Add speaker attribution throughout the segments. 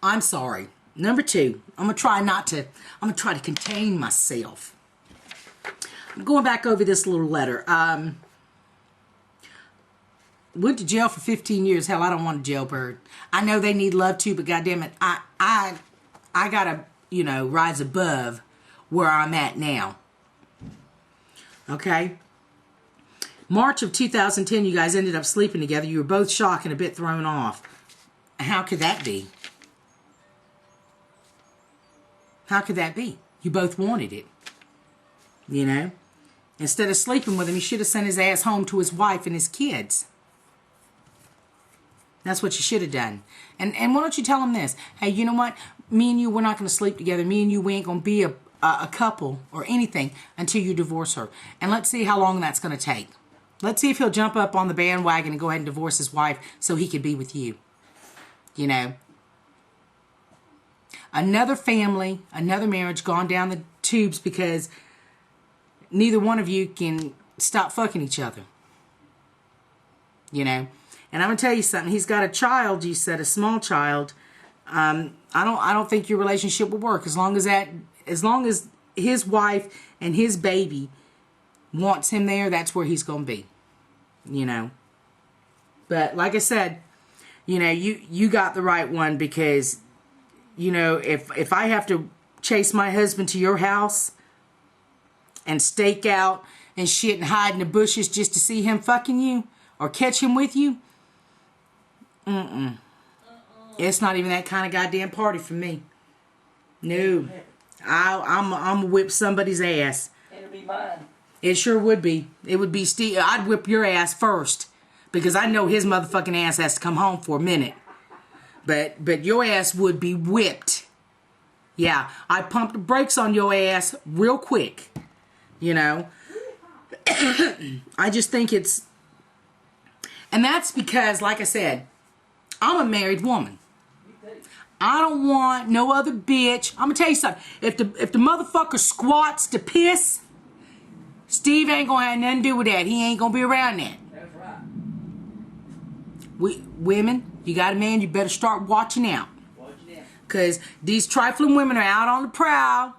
Speaker 1: I'm sorry. Number 2, I'm going to try to contain myself. I'm going back over this little letter. Went to jail for 15 years. Hell, I don't want a jailbird. I know they need love too, but goddamn it, I gotta, rise above where I'm at now. Okay? March of 2010, you guys ended up sleeping together. You were both shocked and a bit thrown off. How could that be? How could that be? You both wanted it. Instead of sleeping with him, you should have sent his ass home to his wife and his kids. That's what you should have done. And why don't you tell him this? Hey, you know what? Me and you, we're not going to sleep together. Me and you, we ain't going to be a couple or anything until you divorce her. And let's see how long that's going to take. Let's see if he'll jump up on the bandwagon and go ahead and divorce his wife so he can be with you. Another family, another marriage gone down the tubes because neither one of you can stop fucking each other. And I'm gonna tell you something. He's got a child. You said a small child. I don't think your relationship will work as long as his wife and his baby wants him there. That's where he's gonna be. But like I said, you got the right one because, if I have to chase my husband to your house and stake out and shit and hide in the bushes just to see him fucking you or catch him with you. It's not even that kind of goddamn party for me. No. I'm gonna whip somebody's ass.
Speaker 2: It'll be mine.
Speaker 1: It sure would be. It would be Steve. I'd whip your ass first. Because I know his motherfucking ass has to come home for a minute. But your ass would be whipped. Yeah. I pumped the brakes on your ass real quick. I just think it's... And that's because, like I said, I'm a married woman. I don't want no other bitch. I'm gonna tell you something. If the motherfucker squats to piss, Steve ain't gonna have nothing to do with that. He ain't gonna be around that.
Speaker 2: That's right.
Speaker 1: Women, you got a man, you better start watching out.
Speaker 2: Watching out.
Speaker 1: Because these trifling women are out on the prowl.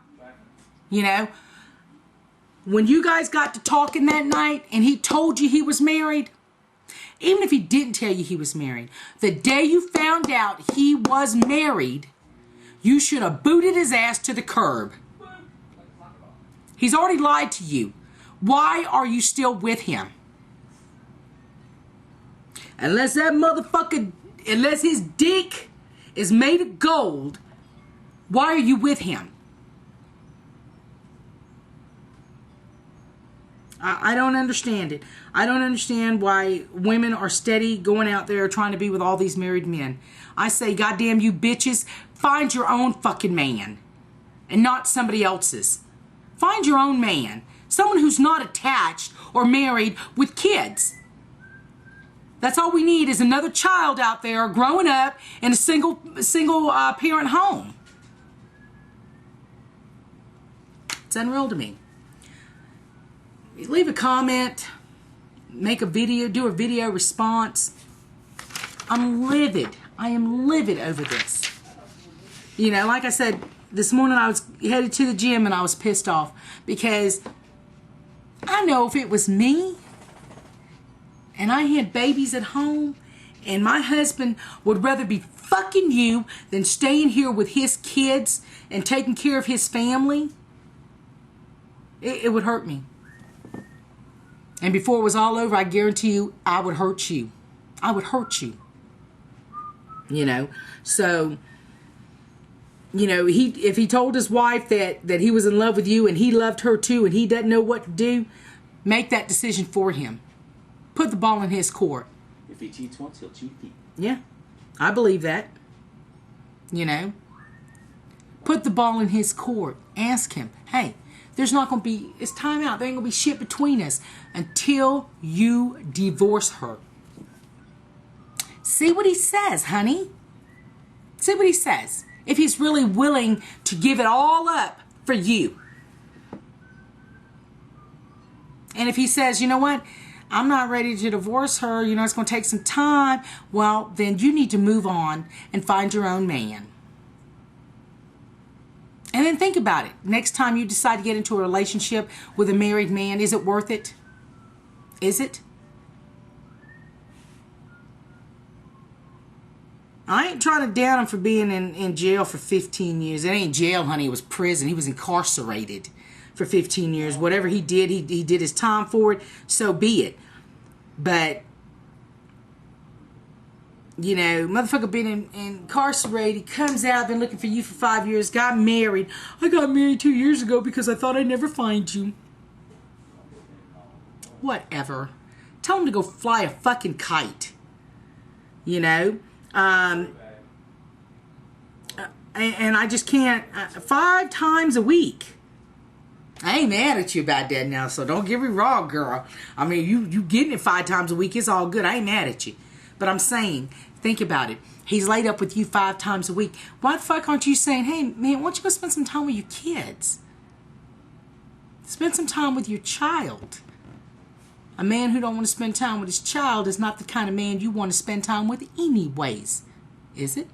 Speaker 1: When you guys got to talking that night and he told you he was married, even if he didn't tell you he was married, the day you found out he was married, you should have booted his ass to the curb. He's already lied to you. Why are you still with him? Unless his dick is made of gold, why are you with him? I don't understand it. I don't understand why women are steady going out there trying to be with all these married men. I say, goddamn you bitches, find your own fucking man and not somebody else's. Find your own man. Someone who's not attached or married with kids. That's all we need is another child out there growing up in a single parent home. It's unreal to me. Leave a comment, make a video, do a video response. I'm livid. I am livid over this. Like I said, this morning I was headed to the gym and I was pissed off because I know if it was me and I had babies at home and my husband would rather be fucking you than staying here with his kids and taking care of his family, it would hurt me. And before it was all over, I guarantee you, I would hurt you. I would hurt you. So, if he told his wife that he was in love with you and he loved her too and he doesn't know what to do, make that decision for him. Put the ball in his court.
Speaker 2: If he cheats once, he'll cheat deep.
Speaker 1: Yeah, I believe that. Put the ball in his court. Ask him, hey, there's not going to be, it's time out. There ain't going to be shit between us until you divorce her. See what he says, honey. See what he says. If he's really willing to give it all up for you. And if he says, you know what, I'm not ready to divorce her, it's going to take some time, well, then you need to move on and find your own man. And then think about it. Next time you decide to get into a relationship with a married man, is it worth it? Is it? I ain't trying to down him for being in jail for 15 years. It ain't jail, honey. It was prison. He was incarcerated for 15 years. Whatever he did, he did his time for it. So be it. But, you know, motherfucker been incarcerated, comes out, been looking for you for 5 years, got married. I got married 2 years ago because I thought I'd never find you. Whatever. Tell him to go fly a fucking kite. You know? And I just can't. 5 times a week. I ain't mad at you about that now, so don't get me wrong, girl. I mean, you getting it 5 times a week, it's all good. I ain't mad at you. But I'm saying, think about it. He's laid up with you 5 times a week. Why the fuck aren't you saying, hey, man, why don't you go spend some time with your kids? Spend some time with your child. A man who don't want to spend time with his child is not the kind of man you want to spend time with anyways. Is it?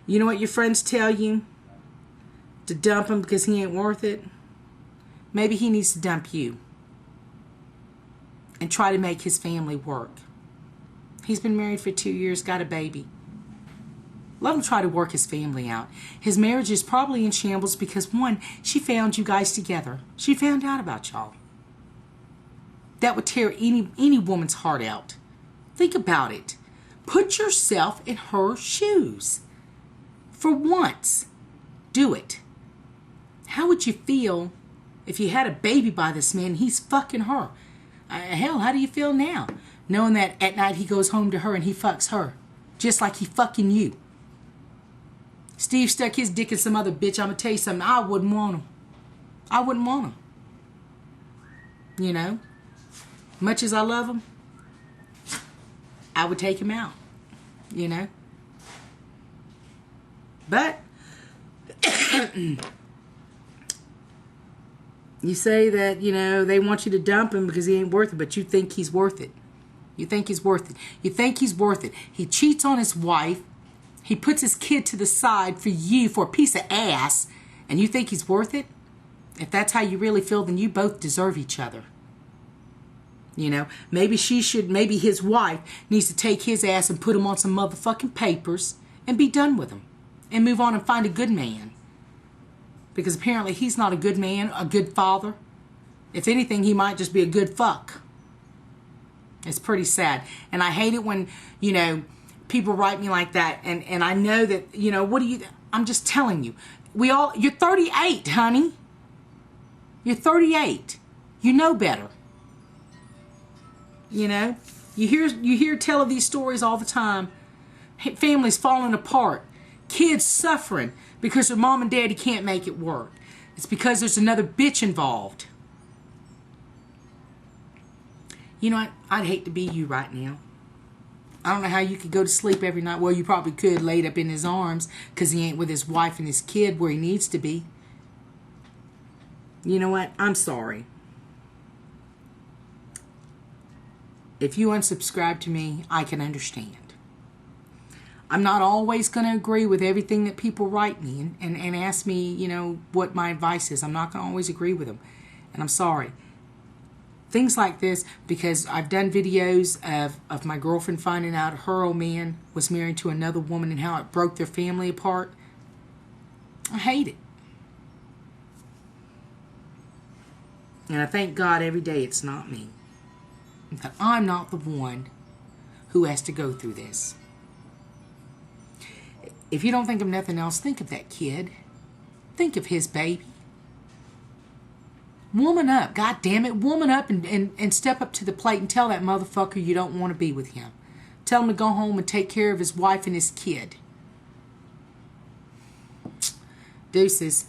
Speaker 1: You know what your friends tell you? To dump him because he ain't worth it? Maybe he needs to dump you. And try to make his family work. He's been married for 2 years, got a baby. Let him try to work his family out. His marriage is probably in shambles because, one, she found you guys together. She found out about y'all. That would tear any woman's heart out. Think about it. Put yourself in her shoes. For once, do it. How would you feel if you had a baby by this man and he's fucking her? Hell, how do you feel now? Knowing that at night he goes home to her and he fucks her. Just like he fucking you. Steve stuck his dick in some other bitch. I'm going to tell you something. I wouldn't want him. I wouldn't want him. You know? Much as I love him, I would take him out. You know? But, you say that, you know, they want you to dump him because he ain't worth it, but you think he's worth it. You think he's worth it. You think he's worth it. He cheats on his wife. He puts his kid to the side for you, for a piece of ass, and you think he's worth it? If that's how you really feel, then you both deserve each other. You know, maybe maybe his wife needs to take his ass and put him on some motherfucking papers and be done with him. And move on and find a good man. Because apparently he's not a good man, a good father. If anything, he might just be a good fuck. It's pretty sad. And I hate it when, you know, people write me like that, and I know that, you know, I'm just telling you. You're 38, honey. You're 38. You know better. You know? You hear tell of these stories all the time. Families falling apart. Kids suffering because their mom and daddy can't make it work. It's because there's another bitch involved. You know what? I'd hate to be you right now. I don't know how you could go to sleep every night. Well, you probably could, laid up in his arms because he ain't with his wife and his kid where he needs to be. You know what? I'm sorry. If you unsubscribe to me, I can understand. I'm not always going to agree with everything that people write me and ask me, you know, what my advice is. I'm not going to always agree with them. And I'm sorry. Things like this, because I've done videos of my girlfriend finding out her old man was married to another woman and how it broke their family apart. I hate it. And I thank God every day it's not me. That I'm not the one who has to go through this. If you don't think of nothing else, think of that kid. Think of his baby. Woman up, God damn it. Woman up and step up to the plate and tell that motherfucker you don't want to be with him. Tell him to go home and take care of his wife and his kid. Deuces.